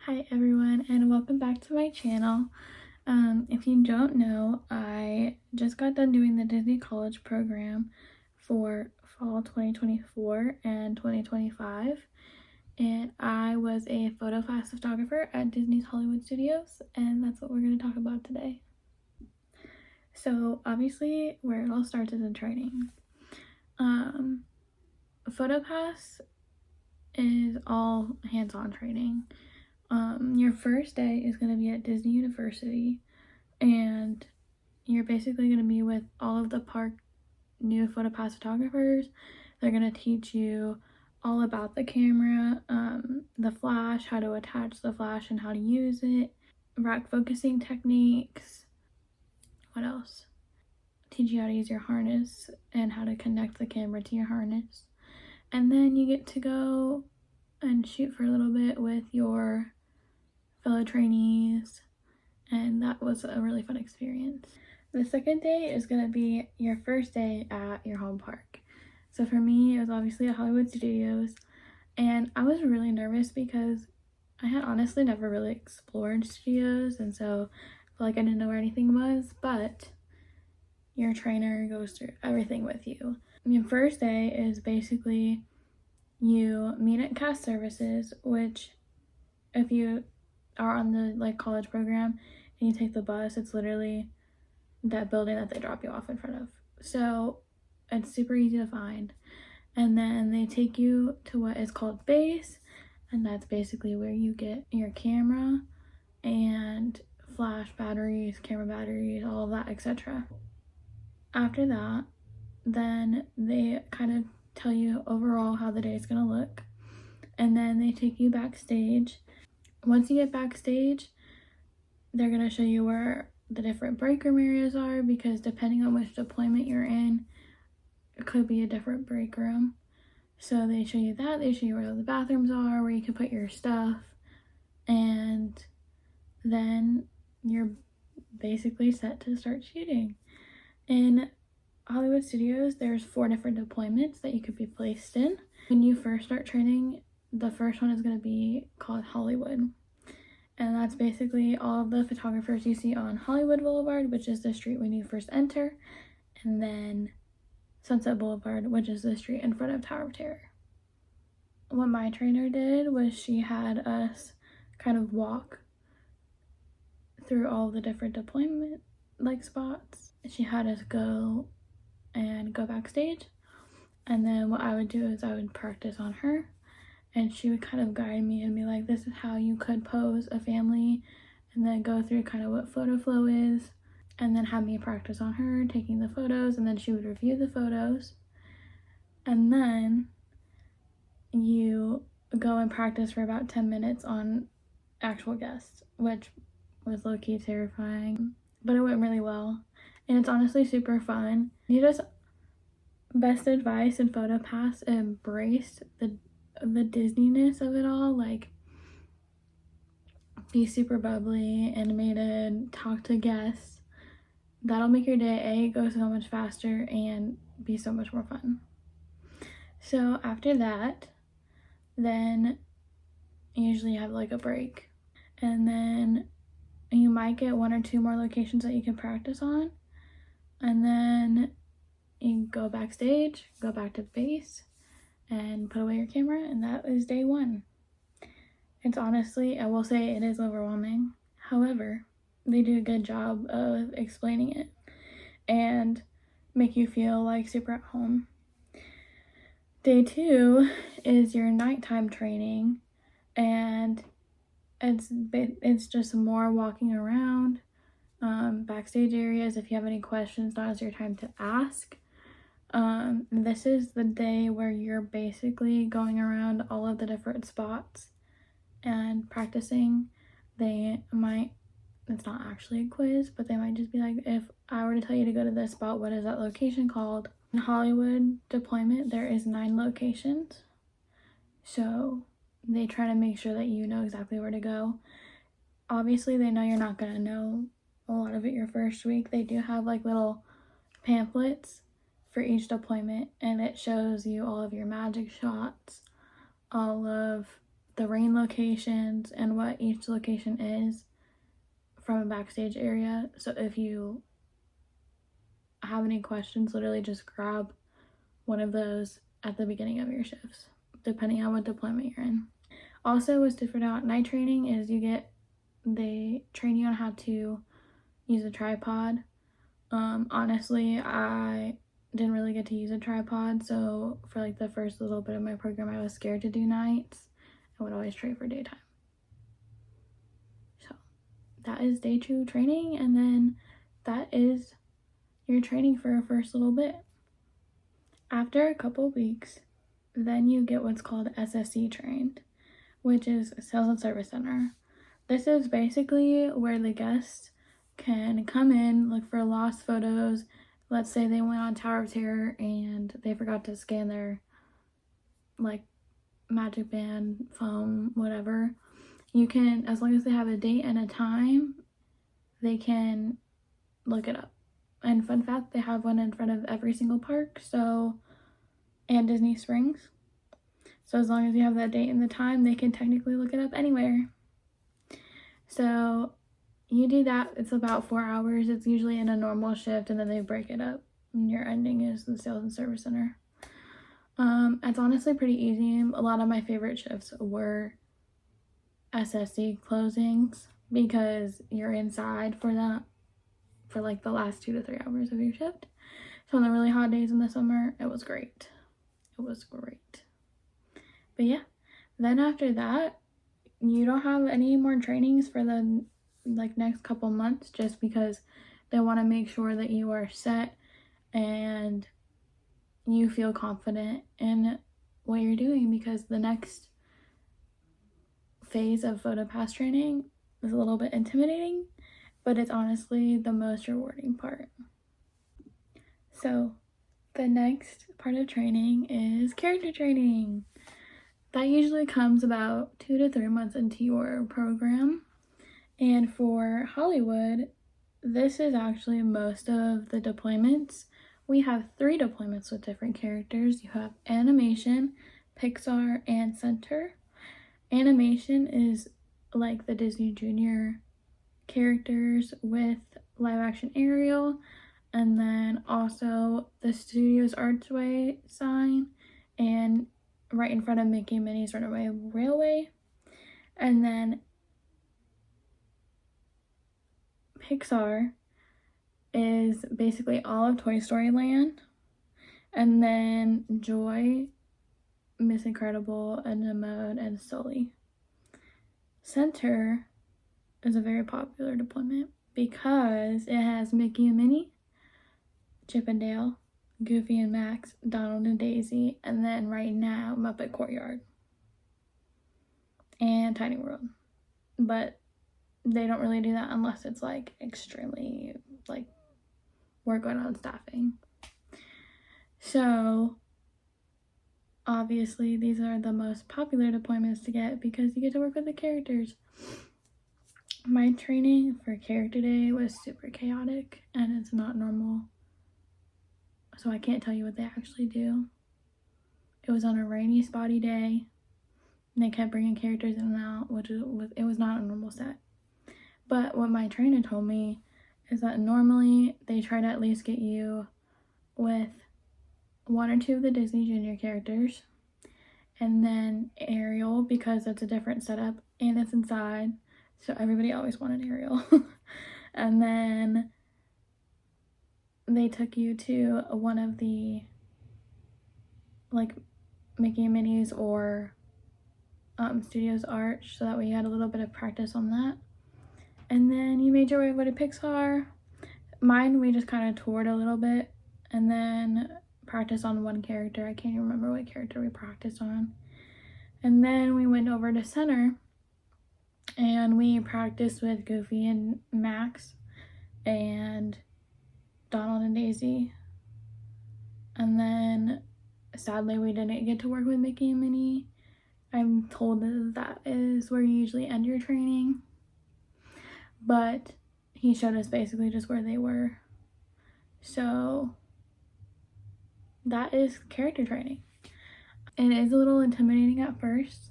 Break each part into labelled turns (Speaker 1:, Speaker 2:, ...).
Speaker 1: Hi everyone, and welcome back to my channel. If you don't know, I just got done doing the Disney College program for fall 2024 and 2025, and I was a Photopass photographer at Disney's Hollywood Studios, and that's what we're going to talk about today. So obviously where it all starts is in training. Photopass is all hands-on training. Your first day is going to be at Disney University, and you're basically going to be with all of the park new Photopass photographers. They're going to teach you all about the camera, the flash, how to attach the flash and how to use it, rack focusing techniques. What else? Teach you how to use your harness and how to connect the camera to your harness. And then you get to go and shoot for a little bit with your fellow trainees, and that was a really fun experience. The second day is going to be your first day at your home park. So for me, it was obviously at Hollywood Studios, and I was really nervous because I had honestly never really explored studios, and so I felt like I didn't know where anything was, but your trainer goes through everything with you. Your first day is basically you meet at cast services, which if you are on the college program and you take the bus, it's literally that building that they drop you off in front of. So it's super easy to find. And then they take you to what is called base, and that's basically where you get your camera and flash batteries, camera batteries, all of that, etc. After that, then they kind of tell you overall how the day is going to look, and then they take you backstage. Once you get backstage, they're going to show you where the different break room areas are, because depending on which deployment you're in, it could be a different break room. So they show you that, they show you where the bathrooms are, where you can put your stuff, and then you're basically set to start shooting. In Hollywood Studios, there's 4 different deployments that you could be placed in. When you first start training, the first one is going to be called Hollywood, and that's basically all of the photographers you see on Hollywood Boulevard, which is the street when you first enter, and then Sunset Boulevard, which is the street in front of Tower of Terror. What my trainer did was she had us kind of walk through all the different deployment spots. She had us go backstage, and then what I would do is I would practice on her, and she would kind of guide me and be like, this is how you could pose a family, and then go through kind of what photo flow is, and then have me practice on her taking the photos, and then she would review the photos, and then you go and practice for about 10 minutes on actual guests, which was low-key terrifying, but it went really well, and it's honestly super fun. You just, best advice in Photopass, embrace the Disney-ness of it all. Be super bubbly, animated, talk to guests. That'll make your day go so much faster and be so much more fun. So after that, then usually you have a break, and then you might get 1 or 2 more locations that you can practice on, and then you go backstage, go back to base, and put away your camera, and that is day 1. It's honestly, I will say, it is overwhelming. However, they do a good job of explaining it and make you feel super at home. Day 2 is your nighttime training, and it's just more walking around backstage areas. If you have any questions, now is your time to ask. This is the day where you're basically going around all of the different spots and practicing. It's not actually a quiz, but they might just be like, if I were to tell you to go to this spot, what is that location called? In Hollywood deployment, there is 9 locations, so they try to make sure that you know exactly where to go. Obviously, they know you're not going to know a lot of it your first week. They do have little pamphlets for each deployment, and it shows you all of your magic shots, all of the rain locations and what each location is from a backstage area. So if you have any questions, literally just grab one of those at the beginning of your shifts, depending on what deployment you're in. Also, what's different about night training is they train you on how to use a tripod. Honestly, I didn't really get to use a tripod, so for like the first little bit of my program, I was scared to do nights. I would always train for daytime. So that is day 2 training, and then that is your training for a first little bit. After a couple weeks, then you get what's called SSC trained, which is Sales and Service Center. This is basically where the guests can come in, look for lost photos. Let's say they went on Tower of Terror and they forgot to scan their like magic band, phone, whatever. You can, as long as they have a date and a time, they can look it up. And fun fact, they have one in front of every single park, and Disney Springs. So as long as you have that date and the time, they can technically look it up anywhere. So you do that. It's about 4 hours. It's usually in a normal shift, and then they break it up. And your ending is the Sales and Service Center. It's honestly pretty easy. A lot of my favorite shifts were SSC closings because you're inside for that for like the last 2 to 3 hours of your shift. So on the really hot days in the summer, it was great. It was great. But yeah, then after that, you don't have any more trainings for the like next couple months, just because they want to make sure that you are set and you feel confident in what you're doing, because the next phase of Photopass training is a little bit intimidating, but it's honestly the most rewarding part. So the next part of training is character training. That usually comes about 2 to 3 months into your program. And for Hollywood, this is actually most of the deployments. We have 3 deployments with different characters. You have animation, Pixar, and Center. Animation is like the Disney Junior characters with live action Ariel, and then also the Studios Archway sign, and right in front of Mickey and Minnie's Runaway Railway. And then Pixar is basically all of Toy Story Land. And then Joy, Miss Incredible, Edna Mode, and Sully. Center is a very popular deployment because it has Mickey and Minnie, Chip and Dale, Goofy and Max, Donald and Daisy, and then right now Muppet Courtyard and Tiny World. But they don't really do that unless it's like extremely like we're going on staffing. So obviously these are the most popular deployments to get because you get to work with the characters. My training for character day was super chaotic and it's not normal, so I can't tell you what they actually do. It was on a rainy, spotty day, and they kept bringing characters in and out, it was not a normal set. But what my trainer told me is that normally they try to at least get you with 1 or 2 of the Disney Junior characters, and then Ariel, because it's a different setup and it's inside, so everybody always wanted Ariel. And then they took you to one of the like Mickey and Minnie's or Studios Arch, so that way you had a little bit of practice on that. And then you made your way over to Pixar. Mine, we just kind of toured a little bit and then practiced on one character. I can't even remember what character we practiced on. And then we went over to Center and we practiced with Goofy and Max and Donald and Daisy. And then sadly we didn't get to work with Mickey and Minnie. I'm told that is where you usually end your training, but he showed us basically just where they were. So that is character training. It is a little intimidating at first.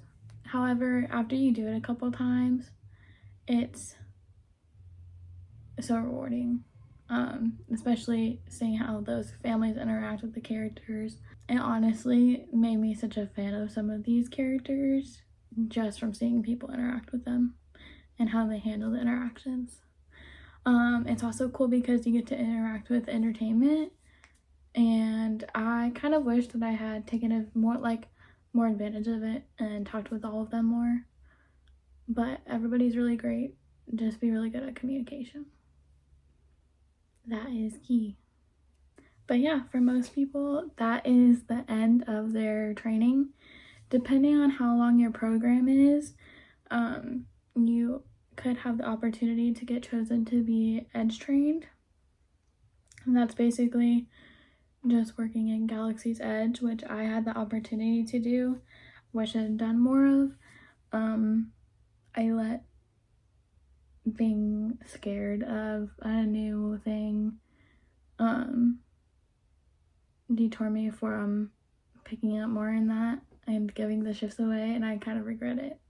Speaker 1: However, after you do it a couple times, it's so rewarding, especially seeing how those families interact with the characters. It honestly made me such a fan of some of these characters just from seeing people interact with them and how they handle the interactions. It's also cool because you get to interact with entertainment, and I kind of wish that I had taken a more advantage of it and talked with all of them more. But everybody's really great. Just be really good at communication. That is key. But yeah, for most people, that is the end of their training. Depending on how long your program is, you could have the opportunity to get chosen to be edge trained. And that's basically just working in Galaxy's Edge, which I had the opportunity to do, which I've done more of. I let being scared of a new thing detour me from picking up more in that and giving the shifts away, and I kind of regret it.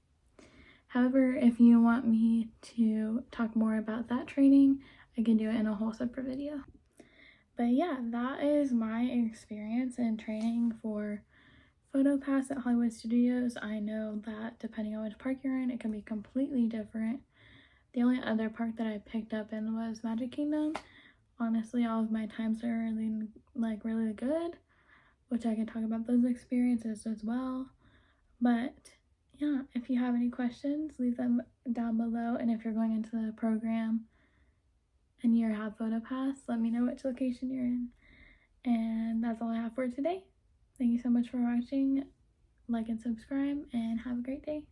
Speaker 1: However, if you want me to talk more about that training, I can do it in a whole separate video. But yeah, that is my experience in training for Photopass at Hollywood Studios. I know that depending on which park you're in, it can be completely different. The only other park that I picked up in was Magic Kingdom. Honestly, all of my times are really good, which I can talk about those experiences as well. But yeah, if you have any questions, leave them down below. And if you're going into the program and you have Photopass, let me know which location you're in. And that's all I have for today. Thank you so much for watching. Like and subscribe, and have a great day.